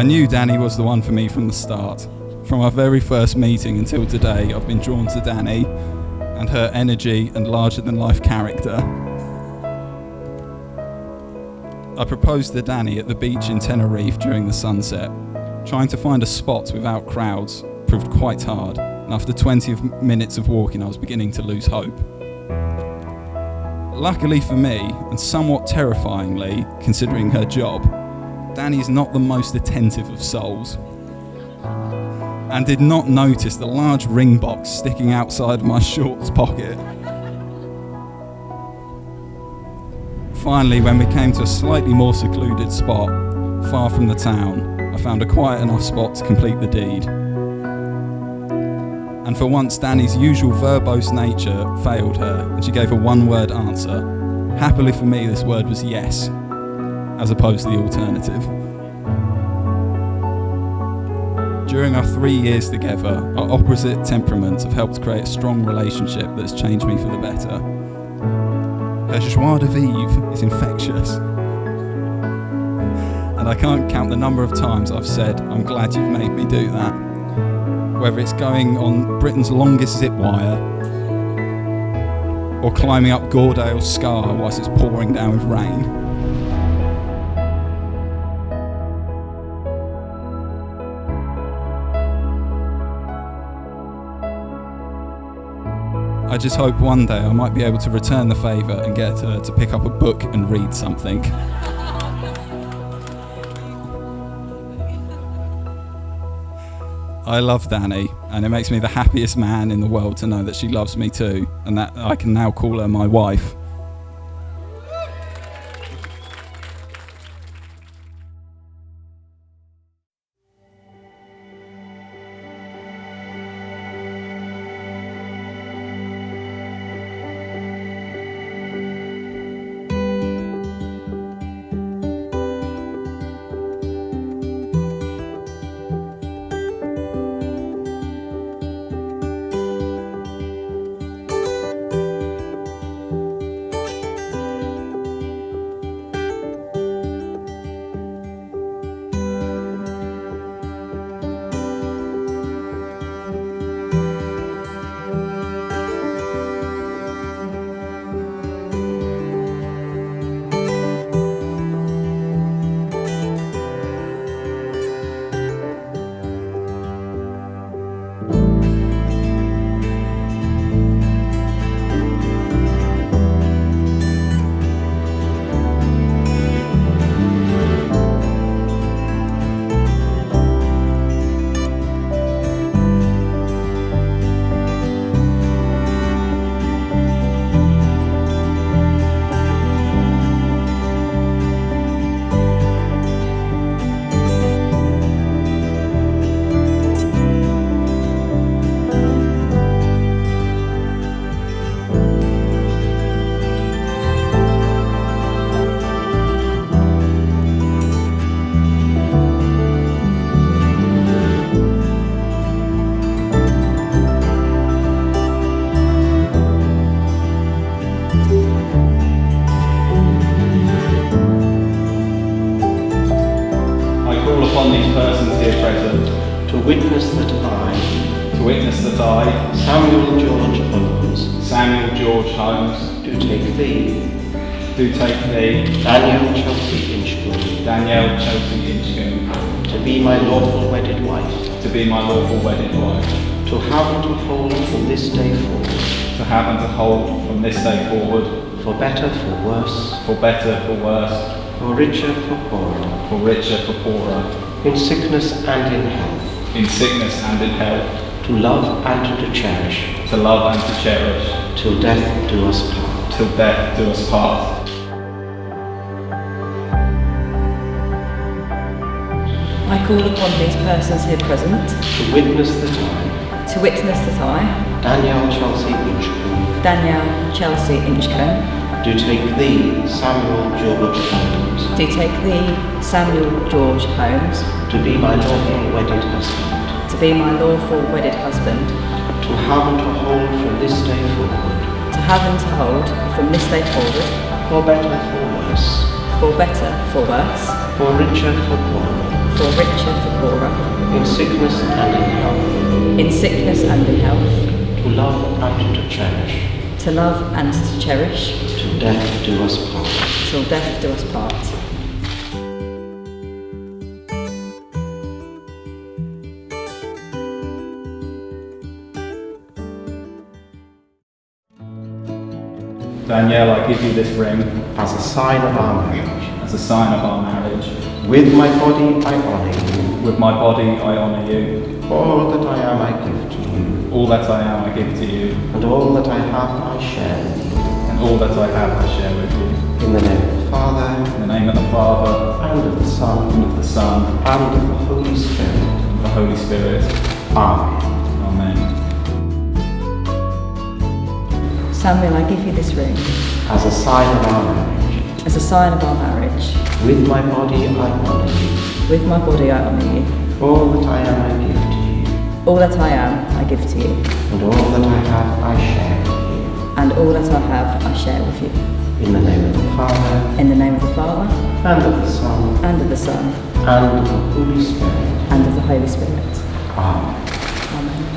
I knew Danny was the one for me from the start. From our very first meeting until today, I've been drawn to Danny and her energy and larger-than-life character. I proposed to Danny at the beach in Tenerife during the sunset. Trying to find a spot without crowds proved quite hard, and after 20 minutes of walking, I was beginning to lose hope. Luckily for me, and somewhat terrifyingly, considering her job, Danny's not the most attentive of souls, and did not notice the large ring box sticking outside my shorts pocket. Finally, when we came to a slightly more secluded spot, far from the town, I found a quiet enough spot to complete the deed. And for once, Danny's usual verbose nature failed her, and she gave a one-word answer. Happily for me, this word was yes, as opposed to the alternative. During our 3 years together, our opposite temperaments have helped create a strong relationship that has changed me for the better. Her joie de vivre is infectious. And I can't count the number of times I've said, I'm glad you've made me do that. Whether it's going on Britain's longest zip wire, or climbing up Goredale's Scar whilst it's pouring down with rain. I just hope one day I might be able to return the favour and get her to pick up a book and read something. I love Danny, and it makes me the happiest man in the world to know that she loves me too, and that I can now call her my wife. Samuel George Holmes, do take thee, Danielle Chelsea Inchcombe, to be my lawful wedded wife, to have and to hold from this day forward, for better, for worse, for richer, for poorer, in sickness and in health, to love and to cherish, till death do us part. I call upon these persons here present to witness that I, Danielle Chelsea Inchcombe, do take thee, Samuel George Holmes, to be my lawful wedded husband, to have and to hold from this day forward, for better, for worse, for richer, for poorer, for richer, for poorer, in sickness and in health, in sickness and in health, to love and to cherish, to love and to cherish, till death do us part. till death do us part. Danielle, I give you this ring As a sign of our marriage, as a sign of our marriage. with my body I honour you, With my body I honour you. all that I am I give to you, All that I am I give to you, and all that I have I share with you. and all that I have I share with you. In the name of the Father, In the name of the Father, and of the Son, and of the Son, and of the Holy Spirit. and of the Holy Spirit. Amen. Amen. Samuel, I give you this ring As a sign of our marriage, as a sign of our marriage. with my body I honour you, With my body I honour you. all that I am I give to you, All that I am I give to you, and all that I have I share with you. and all that I have I share with you. In the name of the Father, In the name of the Father, and of the Son, and of the Son, and of the Holy Spirit. and of the Holy Spirit. Amen. Amen.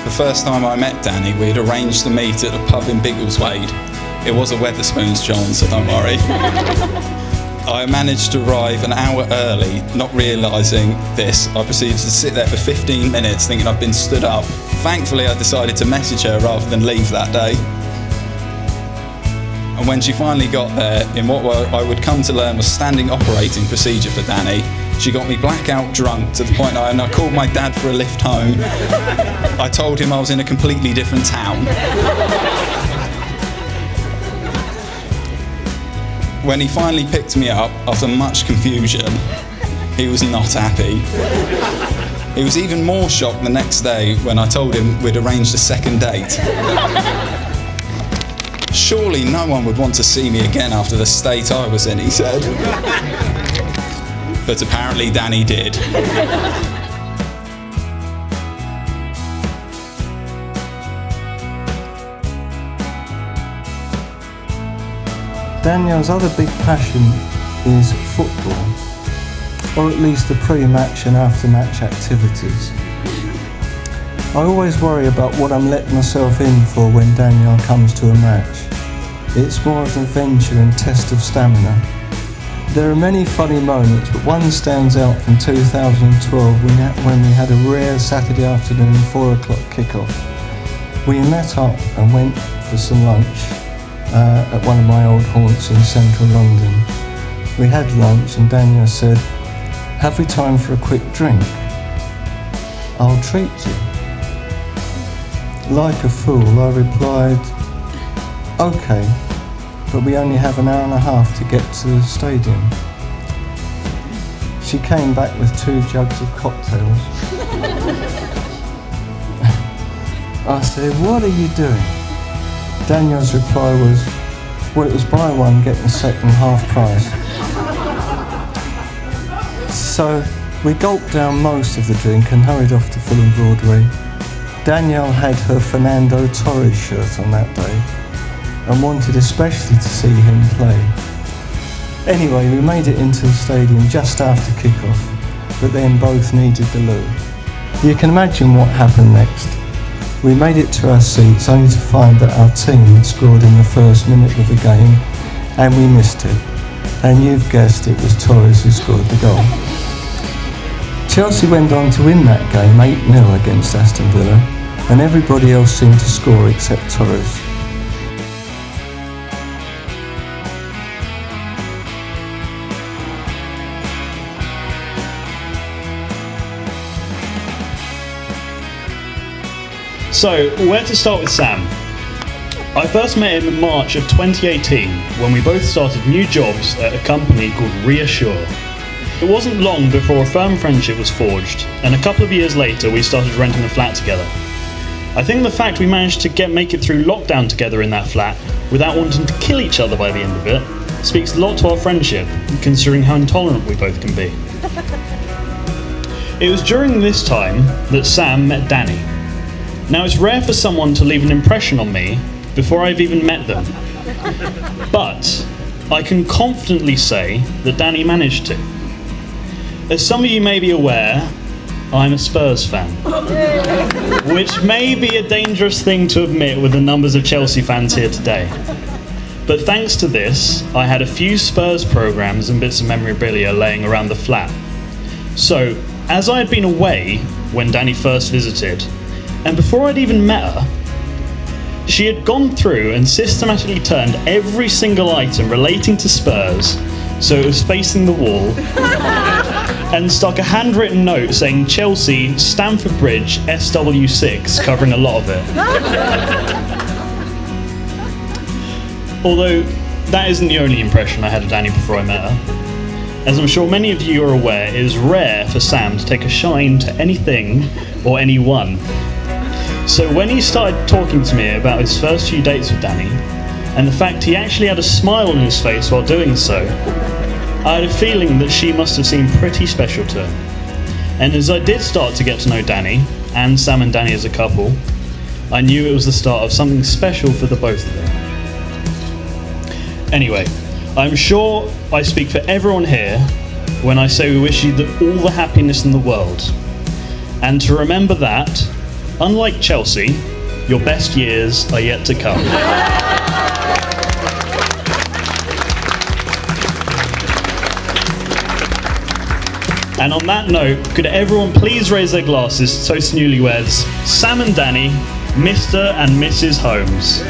The first time I met Danny, we had arranged to meet at a pub in Biggleswade. It was a Wetherspoons, John, so don't worry. I managed to arrive an hour early, not realising this. I proceeded to sit there for 15 minutes thinking I'd been stood up. Thankfully, I decided to message her rather than leave that day. And when she finally got there, in what I would come to learn was standing operating procedure for Danny, she got me blackout drunk to the point I called my dad for a lift home. I told him I was in a completely different town. When he finally picked me up, after much confusion, he was not happy. He was even more shocked the next day when I told him we'd arranged a second date. Surely no one would want to see me again after the state I was in, he said. But apparently Danny did. Danielle's other big passion is football, or at least the pre-match and after-match activities. I always worry about what I'm letting myself in for when Danielle comes to a match. It's more of an adventure and test of stamina. There are many funny moments, but one stands out from 2012 when we had a rare Saturday afternoon 4 o'clock kickoff. We met up and went for some lunch at one of my old haunts in central London. We had lunch and Danielle said, "Have we time for a quick drink?" "I'll treat you." Like a fool, I replied, "Okay, but we only have an hour and a half to get to the stadium." She came back with 2 jugs of cocktails. I said, "What are you doing?" Danielle's reply was, "Well, it was buy one, get the second half price." So we gulped down most of the drink and hurried off to Fulham Broadway. Danielle had her Fernando Torres shirt on that day and wanted especially to see him play. Anyway, we made it into the stadium just after kick-off, but then both needed the loo. You can imagine what happened next. We made it to our seats only to find that our team had scored in the first minute of the game and we missed it. And you've guessed it was Torres who scored the goal. Chelsea went on to win that game 8-0 against Aston Villa, and everybody else seemed to score except Torres. So, where to start with Sam? I first met him in March of 2018 when we both started new jobs at a company called Reassure. It wasn't long before a firm friendship was forged, and a couple of years later we started renting a flat together. I think the fact we managed to make it through lockdown together in that flat without wanting to kill each other by the end of it speaks a lot to our friendship, considering how intolerant we both can be. It was during this time that Sam met Danny. Now, it's rare for someone to leave an impression on me before I've even met them, but I can confidently say that Danny managed to. As some of you may be aware, I'm a Spurs fan, which may be a dangerous thing to admit with the numbers of Chelsea fans here today. But thanks to this, I had a few Spurs programmes and bits of memorabilia laying around the flat. So, as I had been away when Danny first visited, and before I'd even met her, she had gone through and systematically turned every single item relating to Spurs so it was facing the wall, and stuck a handwritten note saying Chelsea, Stamford Bridge, SW6, covering a lot of it. Although, that isn't the only impression I had of Danny before I met her. As I'm sure many of you are aware, it is rare for Sam to take a shine to anything or anyone. So when he started talking to me about his first few dates with Danny, and the fact he actually had a smile on his face while doing so, I had a feeling that she must have seemed pretty special to him. And as I did start to get to know Danny, and Sam and Danny as a couple, I knew it was the start of something special for the both of them. Anyway, I'm sure I speak for everyone here when I say we wish you all the happiness in the world. And to remember that, unlike Chelsea, your best years are yet to come. And on that note, could everyone please raise their glasses to toast newlyweds, Sam and Danny, Mr. and Mrs. Holmes.